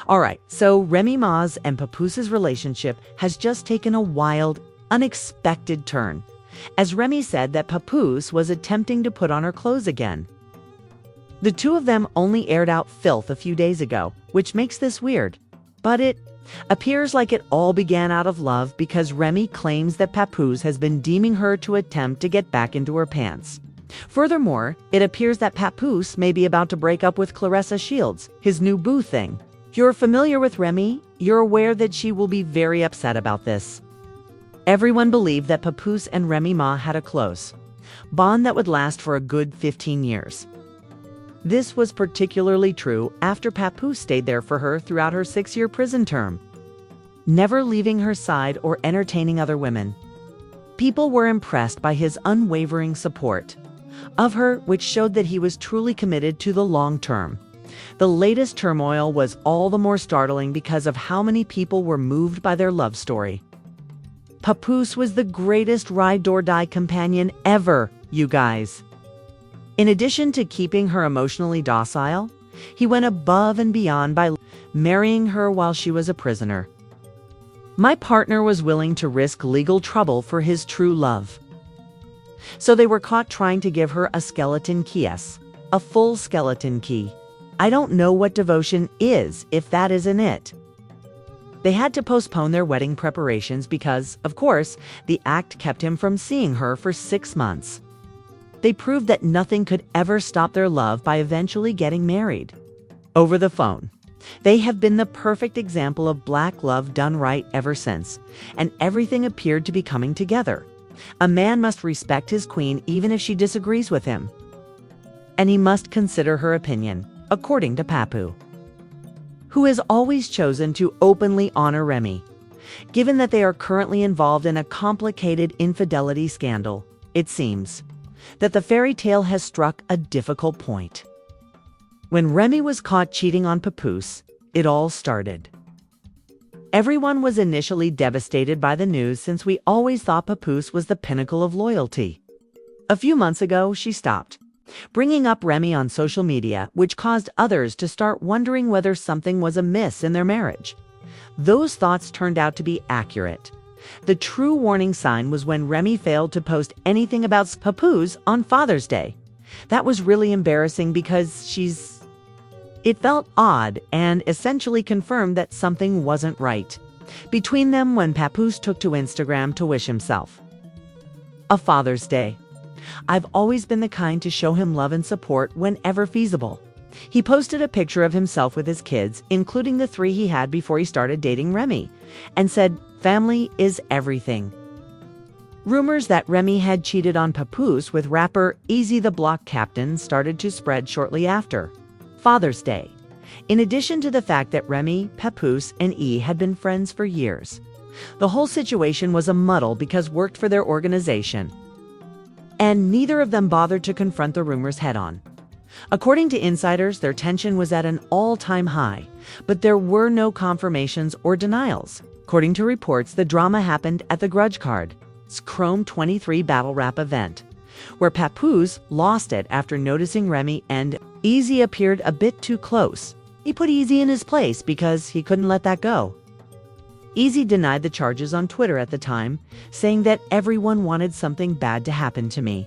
Alright, so Remy Ma's and Papoose's relationship has just taken a wild, unexpected turn, as Remy said that Papoose was attempting to put on her clothes again. The two of them only aired out filth a few days ago, which makes this weird. But it appears like it all began out of love because Remy claims that Papoose has been deeming her to attempt to get back into her pants. Furthermore, it appears that Papoose may be about to break up with Claressa Shields, his new boo thing. If you're familiar with Remy, you're aware that she will be very upset about this. Everyone believed that Papoose and Remy Ma had a close bond that would last for a good 15 years. This was particularly true after Papoose stayed there for her throughout her 6-year prison term, never leaving her side or entertaining other women. People were impressed by his unwavering support of her, which showed that he was truly committed to the long term. The latest turmoil was all the more startling because of how many people were moved by their love story. Papoose was the greatest ride-or-die companion ever, you guys. In addition to keeping her emotionally docile, he went above and beyond by marrying her while she was a prisoner. My partner was willing to risk legal trouble for his true love. So they were caught trying to give her a skeleton key, a full skeleton key. I don't know what devotion is if that isn't it. They had to postpone their wedding preparations because, of course, the act kept him from seeing her for 6 months. They proved that nothing could ever stop their love by eventually getting married over the phone. They have been the perfect example of black love done right ever since, and everything appeared to be coming together. A man must respect his queen even if she disagrees with him, and he must consider her opinion, according to Papoose, who has always chosen to openly honor Remy. Given that they are currently involved in a complicated infidelity scandal, it seems that the fairy tale has struck a difficult point. When Remy was caught cheating on Papoose, it all started. Everyone was initially devastated by the news since we always thought Papoose was the pinnacle of loyalty. A few months ago, she stopped bringing up Remy on social media, which caused others to start wondering whether something was amiss in their marriage. Those thoughts turned out to be accurate. The true warning sign was when Remy failed to post anything about Papoose on Father's Day. That was really embarrassing because it felt odd and essentially confirmed that something wasn't right between them when Papoose took to Instagram to wish himself a Father's Day. I've always been the kind to show him love and support whenever feasible. He posted a picture of himself with his kids, including the 3 he had before he started dating Remy, and said, "Family is everything." Rumors that Remy had cheated on Papoose with rapper Eazy the Block Captain started to spread shortly after Father's Day. In addition to the fact that Remy, Papoose, and E had been friends for years, the whole situation was a muddle because worked for their organization, and neither of them bothered to confront the rumors head-on. According to insiders, their tension was at an all-time high, but there were no confirmations or denials. According to reports, the drama happened at the Grudge Card's Chrome 23 Battle Rap event, where Papoose lost it after noticing Remy and Eazy appeared a bit too close. He put Eazy in his place because he couldn't let that go. Eazy denied the charges on Twitter at the time, saying that everyone wanted something bad to happen to me.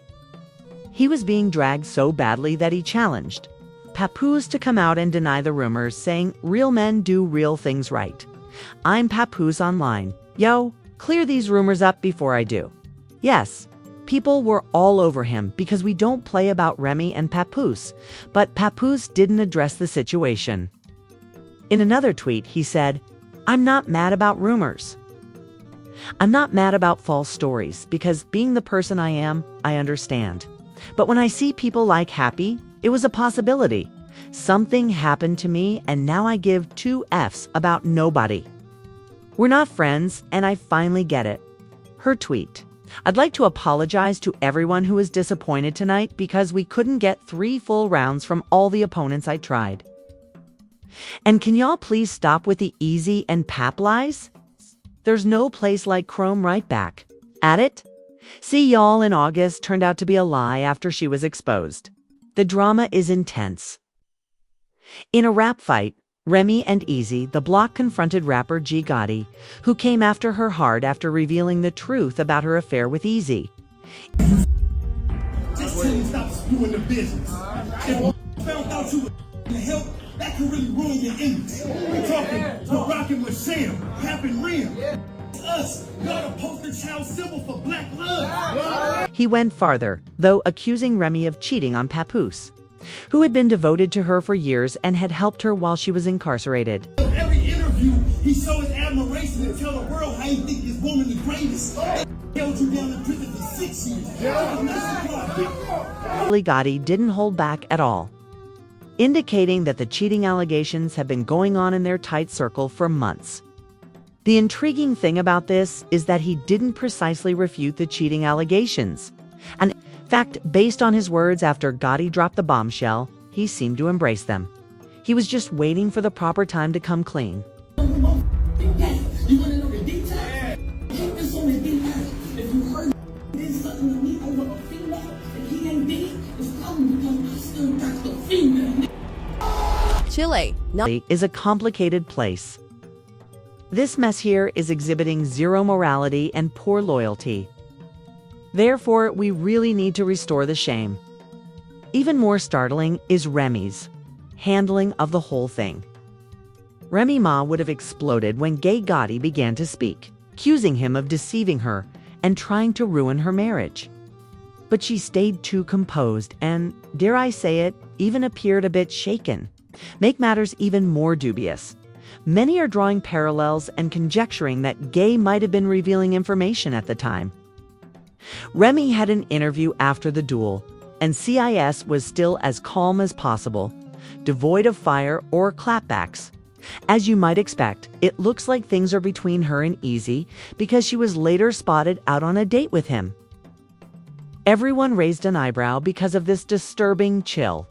He was being dragged so badly that he challenged Papoose to come out and deny the rumors, saying, "Real men do real things right. I'm Papoose online. Yo, clear these rumors up before I do." Yes, people were all over him because we don't play about Remy and Papoose, but Papoose didn't address the situation. In another tweet, he said, "I'm not mad about rumors. I'm not mad about false stories because being the person I am, I understand. But when I see people like happy, it was a possibility. Something happened to me and now I give 2 Fs about nobody. We're not friends and I finally get it." Her tweet: "I'd like to apologize to everyone who was disappointed tonight because we couldn't get 3 full rounds from all the opponents I tried. And can y'all please stop with the Eazy and Pap lies? There's no place like Chrome right back at it. See y'all in August" turned out to be a lie after she was exposed. The drama is intense. In a rap fight, Remy and Easy, the Block confronted rapper G Gotti, who came after her hard after revealing the truth about her affair with Easy. Just tell you stop spewing the business. If found out you were help, that could really ruin your image. We're talking, we're rocking with Sam, Cap and Rim. Us, y'all the poster child symbol for black love. He went farther, though, accusing Remy of cheating on Papoose, who had been devoted to her for years and had helped her while she was incarcerated. In every interview, he showed his admiration and tell the world how he think this woman the greatest. They held you down in prison for 6 years. Gotti didn't hold back at all, indicating that the cheating allegations had been going on in their tight circle for months. The intriguing thing about this is that he didn't precisely refute the cheating allegations. And in fact, based on his words after Gotti dropped the bombshell, he seemed to embrace them. He was just waiting for the proper time to come clean. You want to know the details? It's on the details. If you heard did something to me over a female and he ain't did, it's probably because I still got the female. Chile is a complicated place. This mess here is exhibiting zero morality and poor loyalty. Therefore, we really need to restore the shame. Even more startling is Remy's handling of the whole thing. Remy Ma would have exploded when Gay Gotti began to speak, accusing him of deceiving her and trying to ruin her marriage. But she stayed too composed and, dare I say it, even appeared a bit shaken. Make matters even more dubious. Many are drawing parallels and conjecturing that Gay might have been revealing information at the time. Remy had an interview after the duel, and CIS was still as calm as possible, devoid of fire or clapbacks. As you might expect, it looks like things are between her and Easy because she was later spotted out on a date with him. Everyone raised an eyebrow because of this disturbing chill.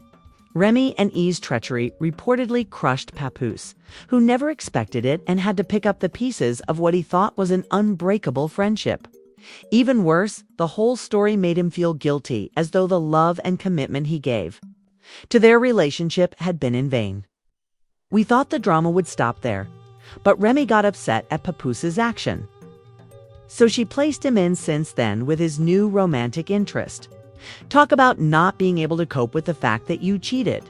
Remy and E's treachery reportedly crushed Papoose, who never expected it and had to pick up the pieces of what he thought was an unbreakable friendship. Even worse, the whole story made him feel guilty, as though the love and commitment he gave to their relationship had been in vain. We thought the drama would stop there, but Remy got upset at Papoose's action. So she placed him in since then with his new romantic interest. Talk about not being able to cope with the fact that you cheated.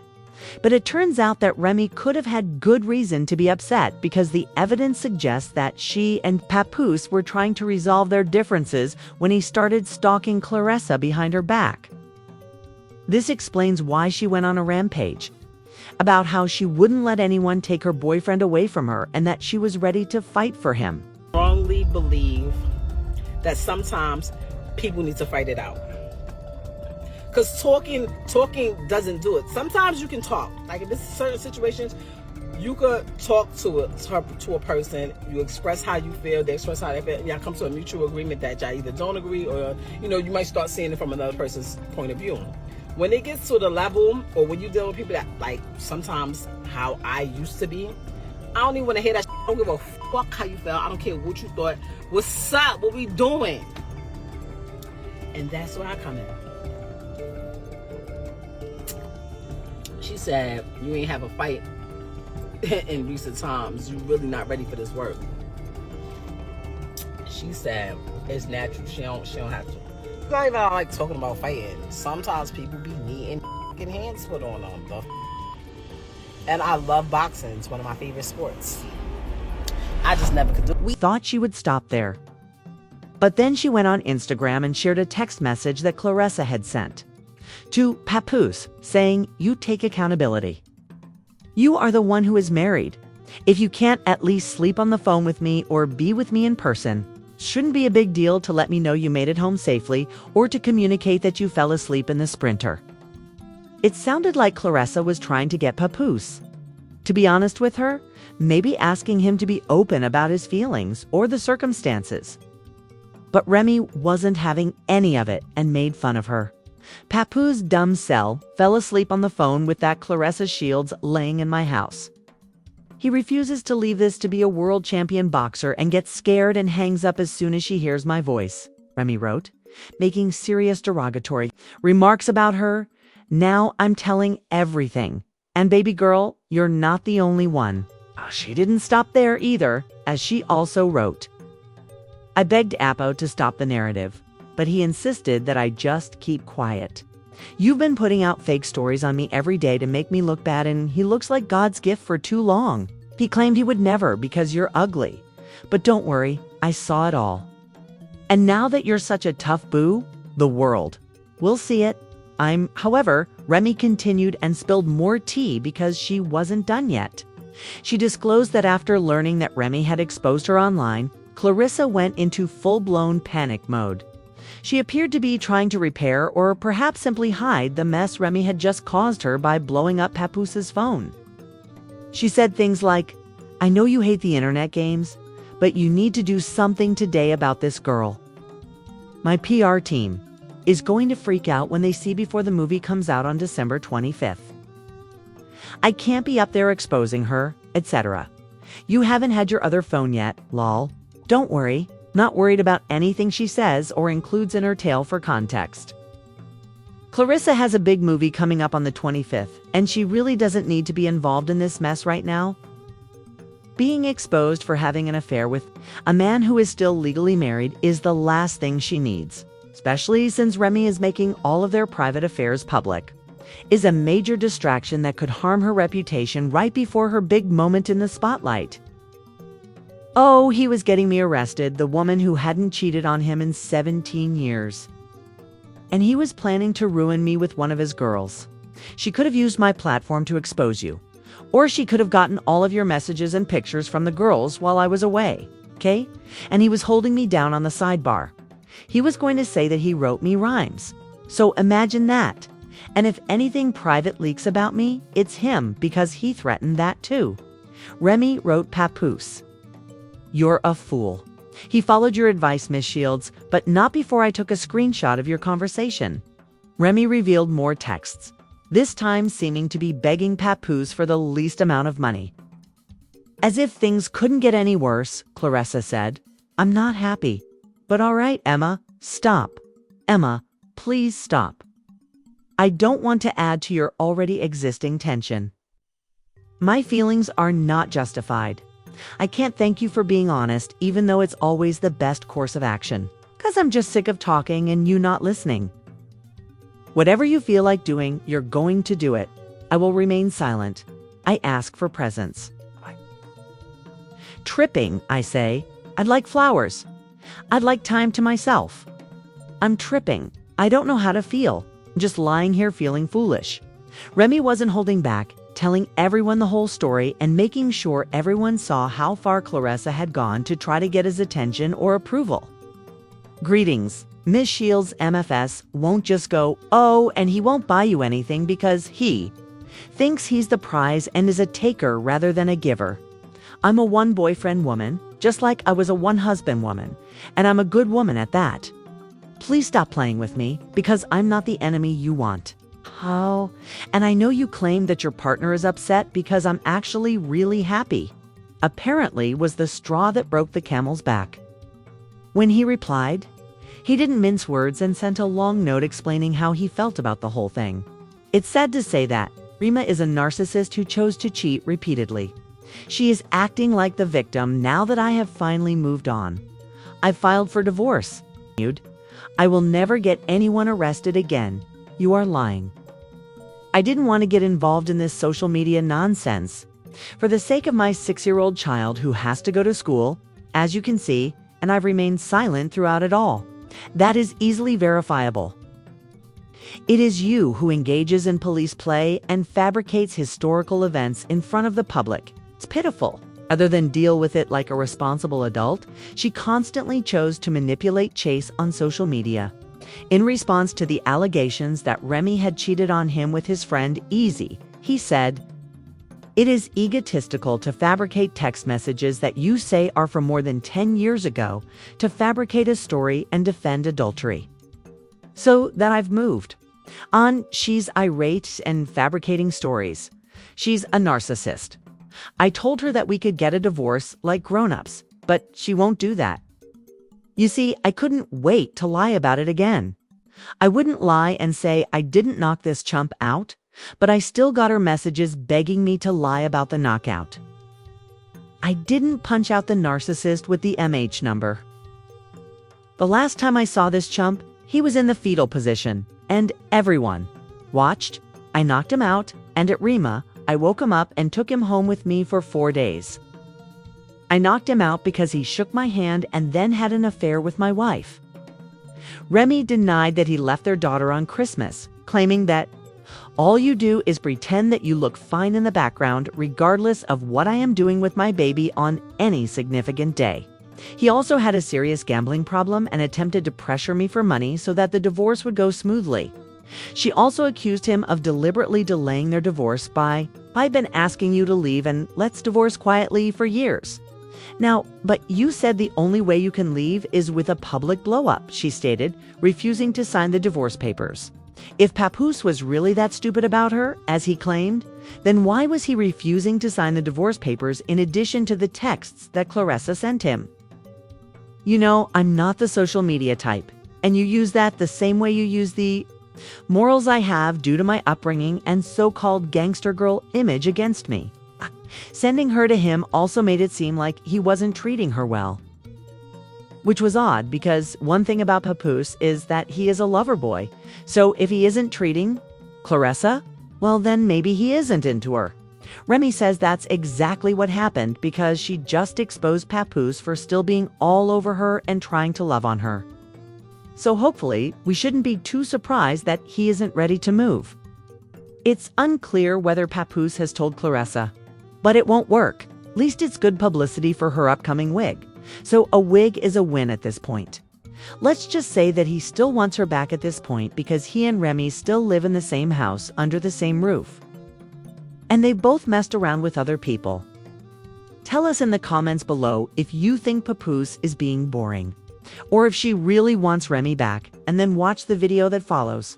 But it turns out that Remy could have had good reason to be upset because the evidence suggests that she and Papoose were trying to resolve their differences when he started stalking Claressa behind her back. This explains why she went on a rampage about how she wouldn't let anyone take her boyfriend away from her and that she was ready to fight for him. I strongly believe that sometimes people need to fight it out. Because talking doesn't do it. Sometimes you can talk. Like in certain situations, you could talk to a person. You express how you feel. They express how they feel. Y'all come to a mutual agreement that y'all either don't agree or, you might start seeing it from another person's point of view. When it gets to the level, or when you deal with people that, like, sometimes how I used to be, I don't even want to hear that shit. I don't give a fuck how you felt. I don't care what you thought. What's up? What we doing? And that's where I come in. She said, you ain't have a fight in recent times. You really not ready for this work. She said, it's natural. She don't have to. I don't even like talking about fighting. Sometimes people be needing fucking hands put on them. And I love boxing. It's one of my favorite sports. I just never could do it. We thought she would stop there. But then she went on Instagram and shared a text message that Claressa had sent to Papoose, saying, you take accountability. You are the one who is married. If you can't at least sleep on the phone with me or be with me in person, shouldn't be a big deal to let me know you made it home safely or to communicate that you fell asleep in the Sprinter. It sounded like Claressa was trying to get Papoose to be honest with her, maybe asking him to be open about his feelings or the circumstances. But Remy wasn't having any of it and made fun of her. Papoose dumb cell fell asleep on the phone with that Claressa Shields laying in my house. He refuses to leave this to be a world champion boxer and gets scared and hangs up as soon as she hears my voice, Remy wrote, making serious derogatory remarks about her. Now I'm telling everything. And baby girl, you're not the only one. She didn't stop there either, as she also wrote. I begged Apo to stop the narrative, but he insisted that I just keep quiet. You've been putting out fake stories on me every day to make me look bad, and he looks like God's gift for too long. He claimed he would never because you're ugly. But don't worry, I saw it all. And now that you're such a tough boo, the world will see it. However, Remy continued and spilled more tea because she wasn't done yet. She disclosed that after learning that Remy had exposed her online, Claressa went into full-blown panic mode. She appeared to be trying to repair or perhaps simply hide the mess Remy had just caused her by blowing up Papoose's phone. She said things like, "I know you hate the internet games, but you need to do something today about this girl. My PR team is going to freak out when they see before the movie comes out on December 25th. I can't be up there exposing her, etc. You haven't had your other phone yet, lol. Don't worry, not worried about anything she says or includes in her tale for context." Claressa has a big movie coming up on the 25th, and she really doesn't need to be involved in this mess right now. Being exposed for having an affair with a man who is still legally married is the last thing she needs, especially since Remy is making all of their private affairs public. Is a major distraction that could harm her reputation right before her big moment in the spotlight. Oh, he was getting me arrested, the woman who hadn't cheated on him in 17 years. And he was planning to ruin me with one of his girls. She could have used my platform to expose you. Or she could have gotten all of your messages and pictures from the girls while I was away, okay? And he was holding me down on the sidebar. He was going to say that he wrote me rhymes. So imagine that. And if anything private leaks about me, it's him because he threatened that too. Remy wrote Papoose. You're a fool. He followed your advice, Miss Shields, but not before I took a screenshot of your conversation. Remy revealed more texts, this time seeming to be begging Papoose for the least amount of money. As if things couldn't get any worse, Claressa said, "I'm not happy. But all right, Emma, stop. Emma, please stop. I don't want to add to your already existing tension. My feelings are not justified. I can't thank you for being honest, even though it's always the best course of action, because I'm just sick of talking and you not listening. Whatever you feel like doing, you're going to do it. I will remain silent. I ask for presents." Tripping, I say. I'd like flowers. I'd like time to myself. I'm tripping. I don't know how to feel. I'm just lying here feeling foolish. Remy wasn't holding back, telling everyone the whole story and making sure everyone saw how far Claressa had gone to try to get his attention or approval. Greetings. Miss Shields' MFS won't just go, "Oh, and he won't buy you anything because he thinks he's the prize and is a taker rather than a giver. I'm a one-boyfriend woman, just like I was a one-husband woman, and I'm a good woman at that. Please stop playing with me because I'm not the enemy you want." How? And I know you claim that your partner is upset because I'm actually really happy. Apparently was the straw that broke the camel's back. When he replied, he didn't mince words and sent a long note explaining how he felt about the whole thing. It's sad to say that Remy is a narcissist who chose to cheat repeatedly. She is acting like the victim now that I have finally moved on. I filed for divorce. I will never get anyone arrested again. You are lying. I didn't want to get involved in this social media nonsense. For the sake of my 6-year-old child who has to go to school, as you can see, and I've remained silent throughout it all. That is easily verifiable. It is you who engages in police play and fabricates historical events in front of the public. It's pitiful. Rather than deal with it like a responsible adult, she constantly chose to manipulate Chase on social media. In response to the allegations that Remy had cheated on him with his friend Easy, he said, "It is egotistical to fabricate text messages that you say are from more than 10 years ago to fabricate a story and defend adultery." So that I've moved on. She's irate and fabricating stories. She's a narcissist. I told her that we could get a divorce like grown-ups, but she won't do that. You see, I couldn't wait to lie about it again. I wouldn't lie and say I didn't knock this chump out, but I still got her messages begging me to lie about the knockout. I didn't punch out the narcissist with the MH number. The last time I saw this chump, he was in the fetal position, and everyone watched. I knocked him out, and at Remy, I woke him up and took him home with me for 4 days. I knocked him out because he shook my hand and then had an affair with my wife. Remy denied that he left their daughter on Christmas, claiming that all you do is pretend that you look fine in the background regardless of what I am doing with my baby on any significant day. He also had a serious gambling problem and attempted to pressure me for money so that the divorce would go smoothly. She also accused him of deliberately delaying their divorce by, "I've been asking you to leave and let's divorce quietly for years." Now, but you said the only way you can leave is with a public blow-up, she stated, refusing to sign the divorce papers. If Papoose was really that stupid about her, as he claimed, then why was he refusing to sign the divorce papers in addition to the texts that Claressa sent him? You know, I'm not the social media type, and you use that the same way you use the morals I have due to my upbringing and so-called gangster girl image against me. Sending her to him also made it seem like he wasn't treating her well. Which was odd because one thing about Papoose is that he is a lover boy. So if he isn't treating Claressa, well then maybe he isn't into her. Remy says that's exactly what happened because she just exposed Papoose for still being all over her and trying to love on her. So hopefully we shouldn't be too surprised that he isn't ready to move. It's unclear whether Papoose has told Claressa, but it won't work. At least it's good publicity for her upcoming wig. So a wig is a win at this point. Let's just say that he still wants her back at this point because he and Remy still live in the same house under the same roof. And they both messed around with other people. Tell us in the comments below if you think Papoose is being boring, or if she really wants Remy back, and then watch the video that follows.